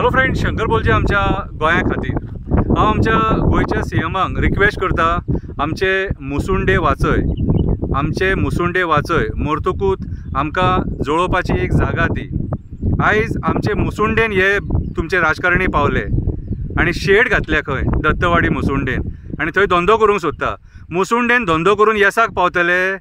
Hello friend, Shankar बोलचे आमच्या गोंया खातीर हांव आमच्या गोंयच्या सीएमाक रिक्वेस्ट करता, आमचे मुसुंडे वाचय मरतकूच आमकां जळोवपाची एक जागा दी। आयज आमचे मुसुंडेन हे तुमचे राजकारणी पावले आनी शेड घातल्या खंय दत्तवाडी मुसुंडेन आनी थंय धंदो करूंक सोदता। मुसुंडेन धंदो करून येसाक पावतले?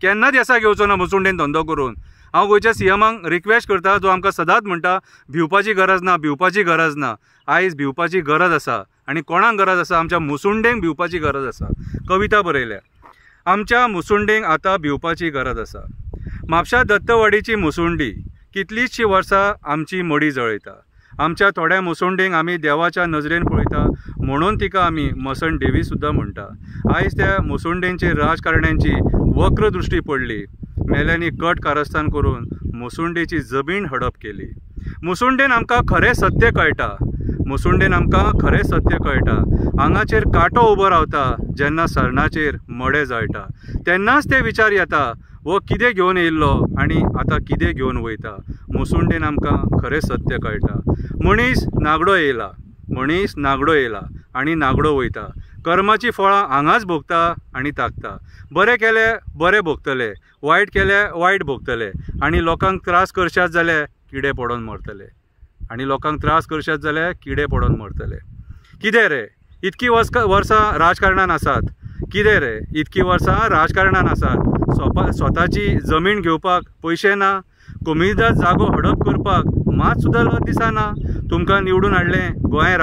केन्नाच येसाक येवचो ना मुसुंडेन धंदो करून। हांव गोंयच्या सीएमाक रिक्वेस्ट करता, जो आमकां सदांच म्हणटा भिवपाची गरज ना। आयज भिवपाची गरज आसा आनी कोणाक गरज आसा? आमच्या मुसुंडेंक भिवपाची गरज आसा। कविता बरयल्या, आमच्या मुसुंडेंक आतां भिवपाची गरज आसा। म्हापशा दत्तवाडीची मुसुंडी कितलींशीं वर्सां आमची मडी जळयता। आमच्या थोड्या मुसुंडेंक आमी देवाच्या नजरेन पळयता, म्हणून तिका आमी मसण देवी सुद्दां म्हणटा। आयज त्या मुसुंडेंचेर राजकारण्यांची वक्र दृश्टी पडली। मेल्यांनी कट कारस्थान करून मुसुंडेची जमीन हडप केली। मुसुंडेन आमकां खरें सत्य कळटा। आंगाचेर कांटो उबो रावता जेन्ना सरणाचेर मडे जळटा। तेन्नाच ते विचार येता, वो कितें घेवन येयल्लो आनी आतां कितें घेवन वयता। मुसुंडेन आमकां खरें सत्य कळटा। मनीस नागडो येयला आनी नागडो वयता। कर्माची फळां हांगाच भोगता आनी ताकता। बरें केलें बरें भोगतले, वायट केलें वायट भोगतले आनी लोकांक त्रास करशात जाल्यार किडे पडोन मरतले। कितें रे इतकी वर्सां राजकारणान आसात? स्वताची जमीन घेवपाक पयशे ना, कमीदाद जागो हडप करपाक मात सुद्दां लज दिसना। तुमकां निवडून हाडलें गोंय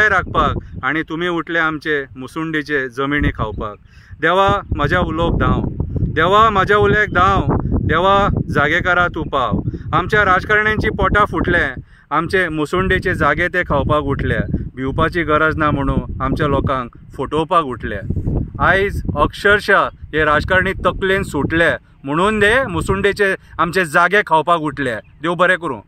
राखपाक आनी तुमी उठले आमचे मुसुंडेचे जमिनी खावपाक। देवा म्हाज्या उलोक धांव, देवा जागेकारा तूं पाव। आमच्या राजकारण्यांची पोटां फुटले, आमचे मुसुंडेचे जागे ते खावपाक उठल्या। भिवपाची गरज ना म्हणून आमच्या लोकांक फटोवपाक उठल्या। आयज अक्षरशः हे राजकारणी तकलेन सुटले, म्हणून ते मुसुंडेचे आमचे जागे खावपाक उठले। देव बरें करूं।